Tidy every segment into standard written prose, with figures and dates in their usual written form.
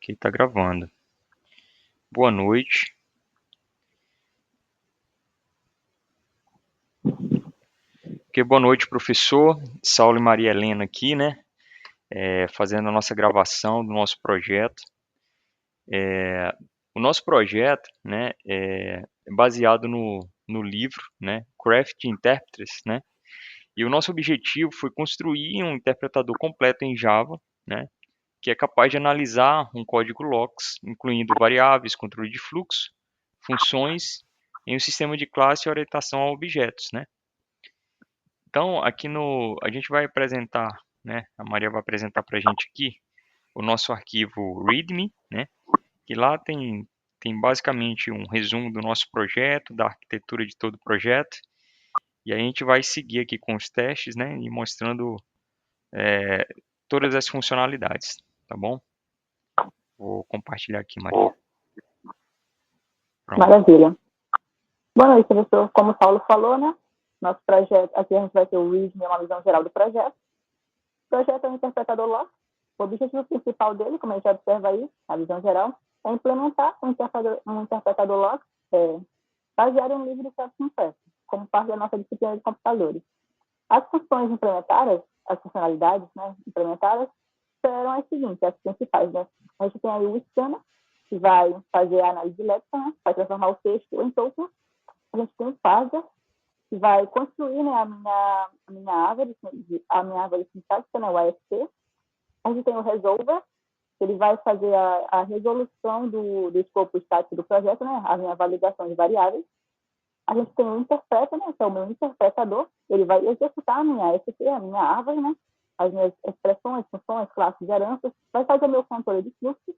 Ok, tá gravando. Boa noite. Ok, boa noite, professor. Saulo e Maria Helena aqui, né? Fazendo a nossa gravação do nosso projeto. O nosso projeto, né, é baseado no livro, né, Craft Interpreters, né? E o nosso objetivo foi construir um interpretador completo em Java, né, que é capaz de analisar um código LOX, incluindo variáveis, controle de fluxo, funções, em um sistema de classe e orientação a objetos, né? Então, aqui a gente vai apresentar, né? A Maria vai apresentar para a gente aqui o nosso arquivo README, né? Que lá tem basicamente um resumo do nosso projeto, da arquitetura de todo o projeto. E a gente vai seguir aqui com os testes, né? E mostrando todas as funcionalidades, tá bom? Vou compartilhar aqui, Maria. Pronto. Maravilha. Boa noite, professor. Como o Paulo falou, né? Nosso projeto, aqui a gente vai ter o README, uma visão geral do projeto. O projeto é um interpretador LOX. O objetivo principal dele, como a gente observa aí, a visão geral, é implementar um interpretador LOX baseado em um livro de Craft, como parte da nossa disciplina de computadores. As funções implementadas, as funcionalidades, né, implementadas, serão as seguintes, as principais, né? A gente tem aí o scanner, que vai fazer a análise de léxica, né? Vai transformar o texto em token. A gente tem o parser, que vai construir, né, a minha árvore sintática, né, o ASP. A gente tem o resolver, que ele vai fazer a resolução do escopo estático do projeto, né, a minha validação de variáveis. A gente tem o interpreter, né, que é o meu interpretador, ele vai executar a minha ASP, a minha árvore, né, as minhas expressões, funções, classes e heranças, vai fazer o meu controle de fluxo.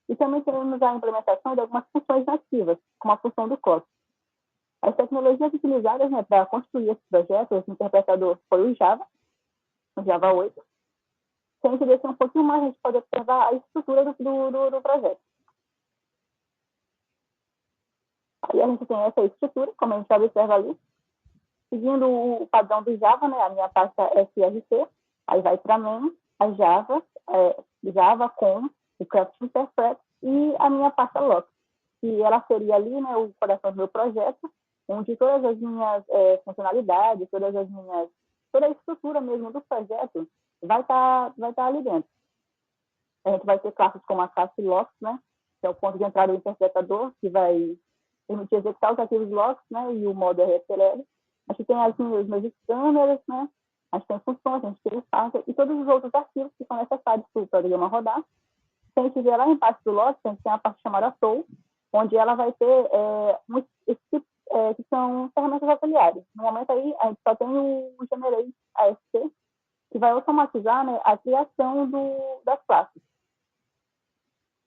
E também temos a implementação de algumas funções nativas, como a função do clock. As tecnologias utilizadas, né, para construir esse projeto, esse interpretador, foi o Java 8. Se a gente descer um pouquinho mais, a gente pode observar a estrutura do projeto. Aí a gente tem essa estrutura, como a gente observa ali, seguindo o padrão do Java, né, a minha pasta SRC, aí vai para main, a Java com o Craft Interpret e a minha pasta lock, que ela seria ali, né, o coração do meu projeto, onde todas as minhas funcionalidades, toda a estrutura mesmo do projeto vai estar ali dentro. A gente vai ter classes como a classe LOX, né, que é o ponto de entrada do interpretador, que vai permitir executar os arquivos LOX, né, e o modo RSLL. A gente tem os meus scanners, né, a gente tem funções, a gente tem espaço, e todos os outros arquivos que são necessários para o programa rodar. Se a gente vier lá embaixo do LOX, a gente tem a parte chamada tool, onde ela vai ter que são ferramentas auxiliares. No momento aí, a gente só tem o Generate ASP, que vai automatizar, né, a criação das classes.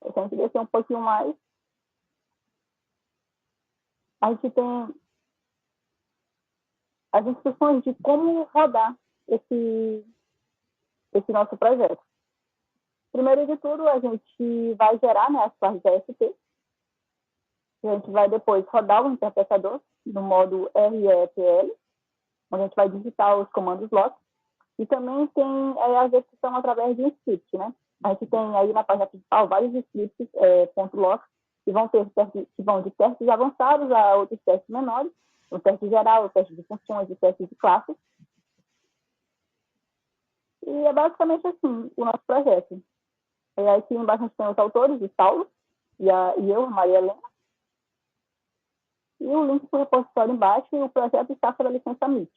Se a gente descer um pouquinho mais, a gente tem as instruções de como rodar esse nosso projeto. Primeiro de tudo, a gente vai gerar, né, as classes ASP. A gente vai depois rodar o interpretador no modo REPL, onde a gente vai digitar os comandos LOX. E também tem a execução através de um script, né? A gente tem aí na página principal vários scripts .lox que vão de testes avançados a outros testes menores, o teste geral, o teste de funções, o teste de classes. E é basicamente assim o nosso projeto. Aqui embaixo a gente tem os autores, o Saulo, e eu, Maria Helena. E o link para o repositório embaixo, e o projeto está sob a licença MIT.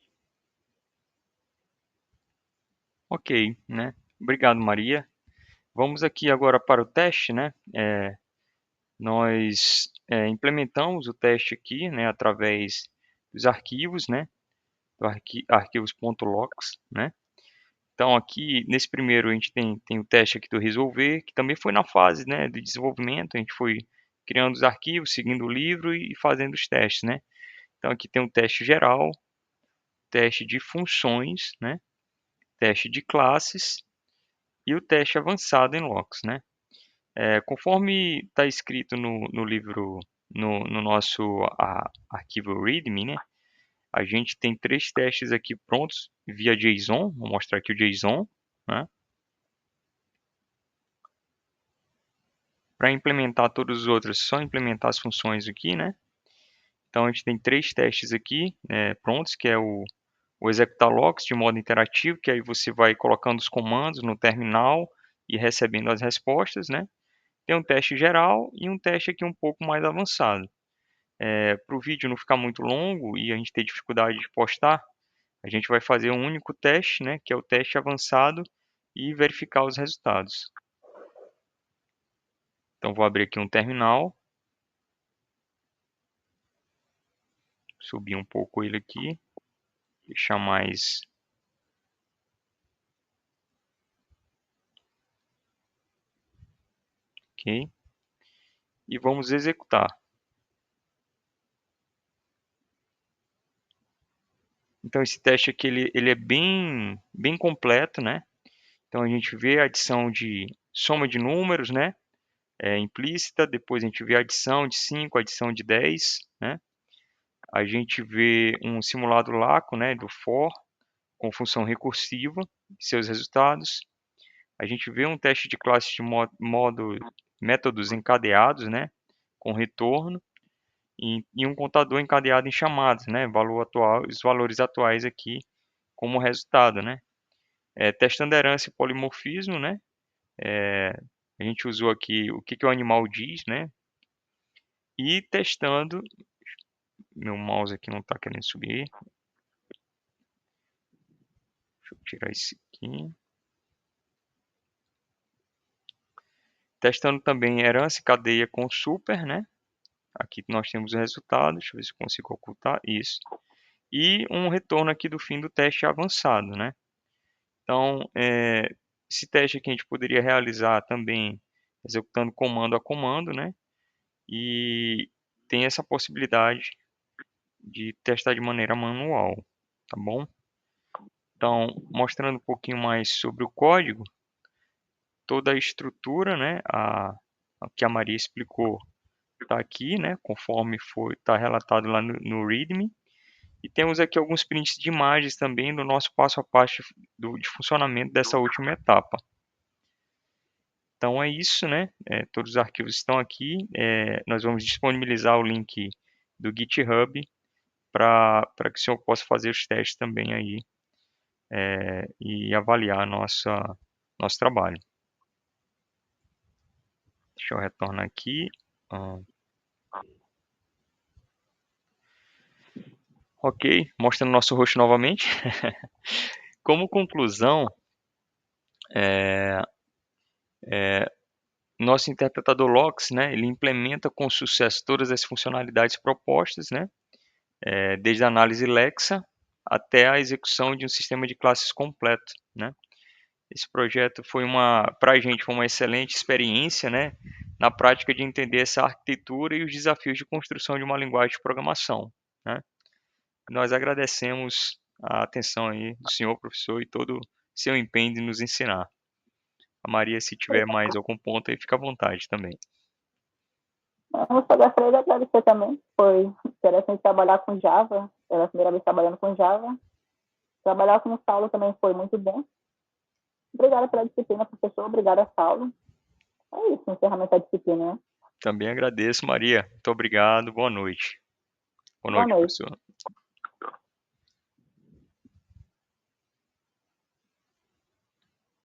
Ok, né? Obrigado, Maria. Vamos aqui agora para o teste, né? Nós implementamos o teste aqui, né? Através dos arquivos, né? Do arquivos.lox, né? Então aqui nesse primeiro a gente tem o teste aqui do resolver, que também foi na fase, né, de desenvolvimento. A gente foi criando os arquivos, seguindo o livro e fazendo os testes, né? Então aqui tem o teste geral, teste de funções, né? Teste de classes e o teste avançado em LOX, né? Conforme está escrito no livro, no nosso arquivo README, né? A gente tem 3 testes aqui prontos via JSON. Vou mostrar aqui o JSON, né? Para implementar todos os outros, só implementar as funções aqui, né? Então a gente tem 3 testes aqui prontos, que é o executar logs de modo interativo, que aí você vai colocando os comandos no terminal e recebendo as respostas, né? Tem um teste geral e um teste aqui um pouco mais avançado. Para o vídeo não ficar muito longo e a gente ter dificuldade de postar, a gente vai fazer um único teste, né? Que é o teste avançado e verificar os resultados. Então vou abrir aqui um terminal, subir um pouco ele aqui, deixar mais. Ok. E vamos executar. Então esse teste aqui ele é bem completo, né? Então a gente vê a adição de soma de números, né? Implícita, depois a gente vê a adição de 5, adição de 10, né? A gente vê um simulado LACO, né, do for, com função recursiva, seus resultados. A gente vê um teste de classe de métodos encadeados, né, com retorno, e um contador encadeado em chamadas, né, os valores atuais aqui como resultado, né. Testando herança e polimorfismo, né, a gente usou aqui o que o animal diz, né, e testando, meu mouse aqui não está querendo subir, deixa eu tirar esse aqui. Testando também herança e cadeia com super, né? Aqui nós temos o resultado, deixa eu ver se eu consigo ocultar isso. E um retorno aqui do fim do teste avançado, né? Então, esse teste aqui a gente poderia realizar também executando comando a comando, né? E tem essa possibilidade de testar de maneira manual, tá bom? Então, mostrando um pouquinho mais sobre o código, toda a estrutura, né? A que a Maria explicou está aqui, né? Conforme está relatado lá no README. E temos aqui alguns prints de imagens também do nosso passo a passo de funcionamento dessa última etapa. Então é isso, né? Todos os arquivos estão aqui. Nós vamos disponibilizar o link do GitHub para que o senhor possa fazer os testes também aí e avaliar nosso trabalho. Deixa eu retornar aqui. Ok, mostrando nosso rosto novamente. Como conclusão, nosso interpretador Lox, né, ele implementa com sucesso todas as funcionalidades propostas, né, desde a análise Lexa até a execução de um sistema de classes completo, né. Esse projeto para a gente foi uma excelente experiência, né, na prática de entender essa arquitetura e os desafios de construção de uma linguagem de programação, né. Nós agradecemos a atenção aí do senhor professor e todo o seu empenho de nos ensinar. A Maria, se tiver mais algum ponto aí, fica à vontade também. Eu só gostaria de agradecer também. Foi interessante trabalhar com Java. Era a primeira vez trabalhando com Java. Trabalhar com o Saulo também foi muito bom. Obrigada pela disciplina, professor. Obrigada, Saulo. É isso, encerramento da disciplina, né? Também agradeço, Maria. Muito obrigado. Boa noite. Boa Boa noite, noite. professor.